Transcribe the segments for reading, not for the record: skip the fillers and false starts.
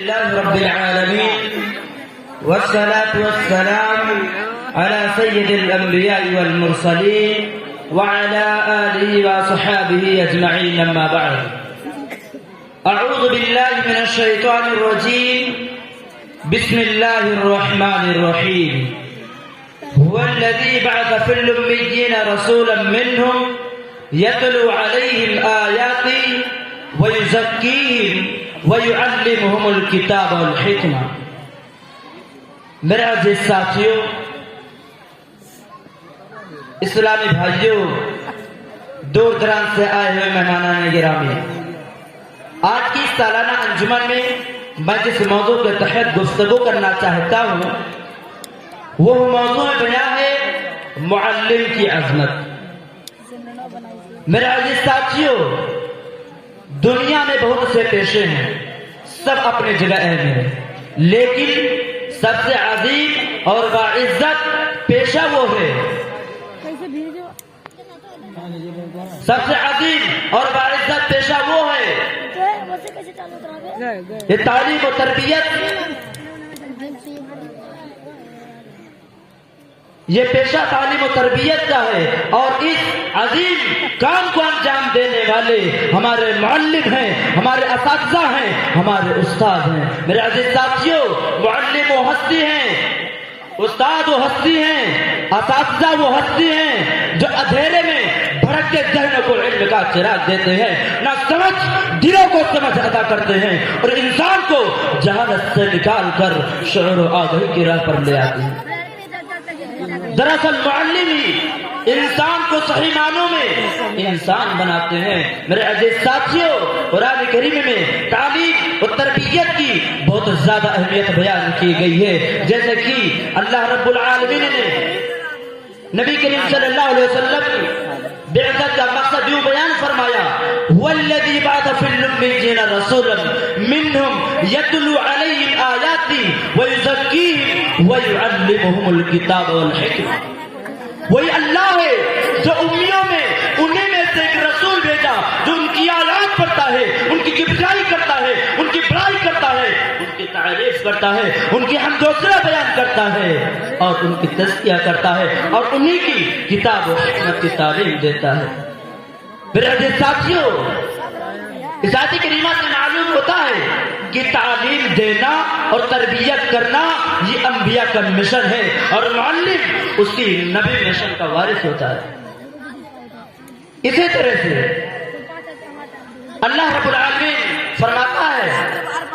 لله رب العالمين والصلاة والسلام على سيد الأنبياء والمرسلين وعلى آله وصحابه أجمعين أما بعد أعوذ بالله من الشيطان الرجيم بسم الله الرحمن الرحيم هو الذي بعث في الأميين رسولا منهم يتلو عليهم آياته ويزكيهم وَيُعَلِّمُهُمُ الْكِتَابَ وَالْحِكْمَةَ۔ میرے عزیز ساتھیوں، اسلامی بھائیوں، دور دراز سے آئے ہوئے مہمانان گرامی، آج کی سالانہ انجمن میں میں جس موضوع کے تحت گفتگو کرنا چاہتا ہوں وہ موضوع بیان ہے معلم کی عظمت۔ میرے عزیز ساتھیوں، دنیا میں بہت سے پیشے ہیں، سب اپنے جگہ اہم ہیں، لیکن سب سے عظیم اور باعزت پیشہ وہ ہے، سب سے عظیم اور باعزت پیشہ وہ ہے، یہ تعلیم و تربیت، یہ پیشہ تعلیم و تربیت کا ہے، اور اس عظیم کام کو انجام دینے والے ہمارے معلم ہیں، ہمارے اساتذہ ہیں، ہمارے استاد ہیں۔ میرے عزیز ساتھیوں، معلم وہ ہستی ہیں، استاد وہ ہستی ہیں، اساتذہ وہ ہستی ہیں جو اندھیرے میں بھٹکتے ذہنوں کو علم کا چراغ دیتے ہیں، نہ سمجھ دلوں کو سمجھ عطا کرتے ہیں، اور انسان کو جہالت سے نکال کر شعور و آگاہی کی راہ پر لے آتے ہیں۔ دراصل معلم ہی انسان کو صحیح معنوں میں انسان بناتے ہیں۔ میرے عزیز ساتھیوں، قرآن کریم میں تعلیم اور تربیت کی بہت زیادہ اہمیت بیان کی گئی ہے، جیسے کہ اللہ رب العالمین نے نبی کریم صلی اللہ علیہ وسلم کی بعثت کا مقصد یوں بیان فرمایا، وَالَّذِي بَعَثَ فِي الْأُمِّيِّينَ رَسُولًا مِّنْهُمْ يَتْلُو عَلَيْهِمْ آيَاتِهِ وَيُزَكِّيهِمْ وَيُعَلِّمُهُمُ الْكِتَابَ وَالْحِكْمَةَ۔ وہی اللہ ہے جو امیوں میں انہیں میں سے ایک رسول بھیجا جو ان کی آیات پڑھتا ہے، ان کی کبریائی کرتا ہے، ان کی بڑائی کرتا ہے، ان کی تعریف کرتا ہے، ان کی حمد و ثنا بیان کرتا ہے اور ان کی تزکیہ کرتا ہے، اور انہی کی کتاب و حکمت کی تعلیم دیتا ہے۔ میرے عزیز ساتھیوں، اس آیت کریمہ سے معلوم ہوتا ہے کہ تعلیم دینا اور تربیت کرنا یہ انبیاء کا مشن ہے، اور معلم اس کی نبی مشن کا وارث ہوتا ہے۔ اسی طرح سے اللہ رب العالمین فرماتا ہے،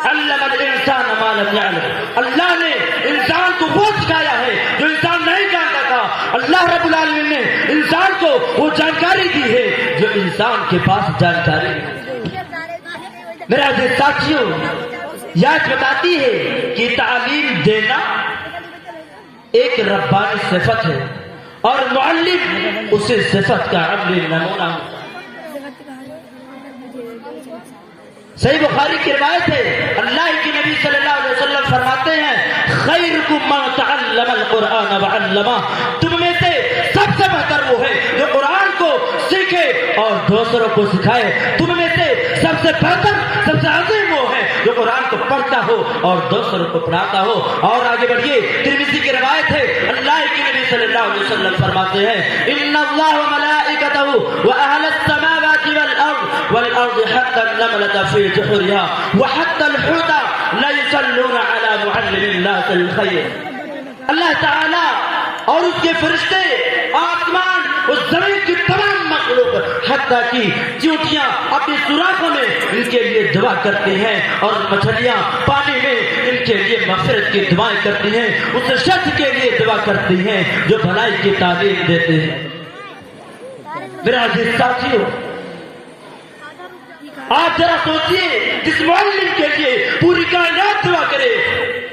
علم الانسان ما لم يعلم، اللہ نے انسان کو وہ سکھایا ہے جو انسان نہیں جانتا تھا۔ اللہ رب العالمین نے انسان کو وہ جانکاری دی ہے جو انسان کے پاس جانکاری ہے۔ میرے عزیز ساتھیوں، یاد بتاتی ہے کہ تعلیم دینا ایک ربانی صفت ہے، اور معلم اسی صفت کا عملی نمونہ ہوتا ہے۔ صحیح بخاری کی روایت ہے، اللہ کی نبی صلی اللہ علیہ وسلم فرماتے ہیں، خیرکم من تعلم القرآن وعلمہ، تم میں سے سب سے بہتر وہ ہے جو قرآن کو سیکھے اور دوسروں کو سکھائے۔ تم میں سے سب سے بہتر، سب سے عظیم وہ ہے جو قرآن کو پڑھتا ہو اور دوسروں کو پڑھاتا ہو۔ اور آگے بڑھیے، ترمذی کی روایت ہے، اللہ کی نبی صلی اللہ علیہ وسلم فرماتے ہیں، ان اللہ وملائکتہ واہل السماوات والارض حتى النملة في جحورها وحتى الحوت لا يصلون على معلم الناس الخير۔ اللہ تعالی اور اس کے فرشتے، آسمان اور زمین کی تمام مخلوق، حتیٰ کہ چیونٹیاں اپنی سوراخوں میں ان کے لیے دعا کرتے ہیں، اور مچھلیاں پانی میں ان کے لیے مغفرت کی دعائیں کرتی ہیں، اس شخص کے لیے دعا کرتی ہیں جو بھلائی کی تعلیم دیتے ہیں۔ میرے عزیز ساتھیوں، آپ ذرا سوچئے، جس معلم کے لیے پوری کائنات دعا کرے،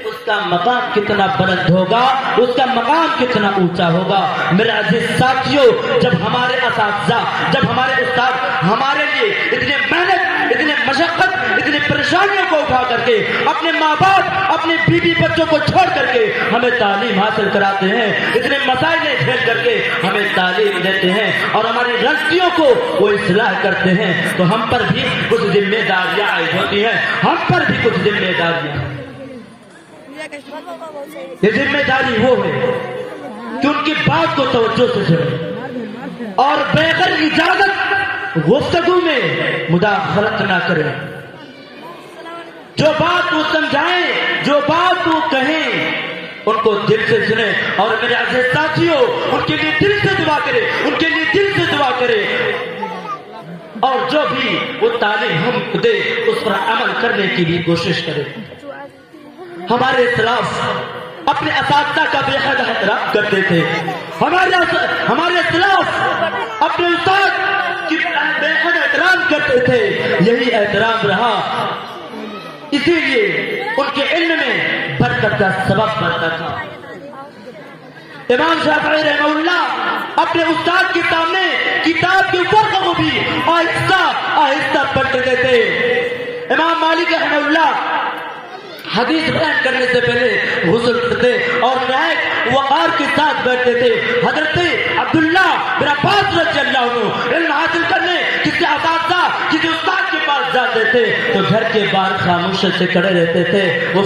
اس کا مقام کتنا بلند ہوگا، اس کا مقام کتنا اونچا ہوگا۔ میرے عزیز ساتھیوں، جب ہمارے اساتذہ، جب ہمارے استاد ہمارے لیے اتنے محنت، اتنے مشقت، اتنے اتنی پریشانیوں کو اٹھا کر کے اپنے ماں باپ اپنے بیوی بچوں کو چھوڑ کر کے ہمیں تعلیم حاصل کراتے ہیں، اتنے مسائل جھیل کر کے ہمیں تعلیم دیتے ہیں اور ہماری غلطیوں کو وہ اصلاح کرتے ہیں، تو ہم پر بھی کچھ ذمہ داریاں عائد ہوتی ہیں، ہم پر بھی کچھ ذمہ داریاں۔ یہ ذمہ داری وہ ہے کہ ان کی بات کو توجہ سے سنیں اور بغیر اجازت گفتگو میں مداخلت نہ کریں، جو بات وہ سمجھائیں، جو بات وہ کہیں، ان کو دل سے سنیں اور میرے عزیز ساتھیوں ان کے لیے دل سے دعا کریں، ان کے لیے دل سے دعا کریں، اور جو بھی وہ تعلیم ہم دے اس پر عمل کرنے کی بھی کوشش کریں۔ ہمارے اسلاف اپنے اساتذہ کا بے حد احترام کرتے تھے، ہمارے اسلاف اپنے استاد کی بے حد احترام کرتے تھے، یہی احترام رہا، اسی لیے ان کے علم میں برکت کا سبب بنتا تھا۔ امام شافعی رحمہ اللہ اپنے استاد کے سامنے کتاب کے ورق کو بھی آہستہ آہستہ پڑھتے تھے۔ امام مالک رحمہ اللہ حدیث بیان کرنے سے پہلے غسل کرتے اور نہایت وقار کے ساتھ بیٹھتے تھے۔ حضرت عبداللہ بن عباس رضی اللہ عنہ علم حاصل کرنے کسی اساتذہ کسی استاد کے پاس جاتے تھے تو گھر کے باہر خاموشی سے کھڑے رہتے تھے۔ وہ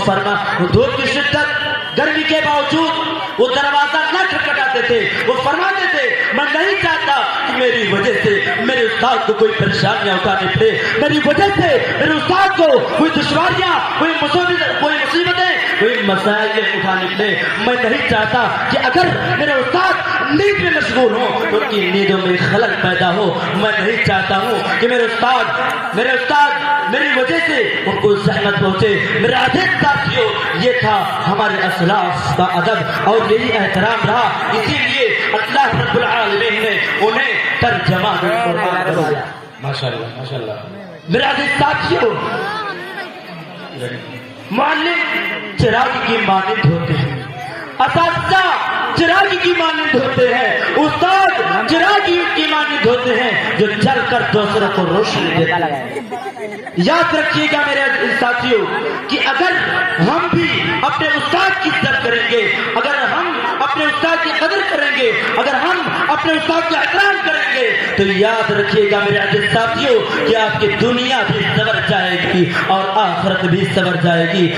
دھوپ کی شدت گرمی کے باوجود وہ دروازہ نہ کھٹکھٹاتے تھے، وہ فرماتے تھے میں نہیں چاہتا کہ میری وجہ سے میرے استاد کو کوئی پریشانیاں اٹھانی پڑے، میری وجہ سے میرے استاد کو کوئی دشواریاں، کوئی مصیبتیں، کوئی مسائل اٹھانی پڑے۔ میں نہیں چاہتا کہ اگر میرے استاد نیند میں مشغول ہوں تو ان کی نیندوں میں خلل پیدا ہو، میں نہیں چاہتا ہوں کہ میرے استاد میری وجہ سے ان کو زحمت پہنچے۔ میرے عزیز ساتھیوں، یہ تھا ہمارے اسلاف کا ادب اور یہی احترام رہا، اسی لیے اللہ رب العالمین نے انہیں ترجمہ بنایا۔ ماشاءاللہ ماشاءاللہ۔ میرے عزیز ساتھیوں، معلم چراغ کی مانند ہوتے ہیں، اساتذہ چراغ کی مانند ہوتے ہیں، استاد چراغ کی مانند ہوتے ہیں جو چل کر دوسروں کو روشنی دیتے ہیں۔ یاد رکھیے گا میرے ساتھیوں کہ اگر ہم بھی اپنے استاد کی عزت کریں گے، اگر ہم اپنے استاد کی قدر کریں گے، اگر ہم اپنے استاد کا احترام کریں گے، تو یاد رکھیے گا میرے عزیز ساتھیوں کہ آپ کی دنیا بھی سنور جائے گی اور آخرت بھی سنور جائے گی۔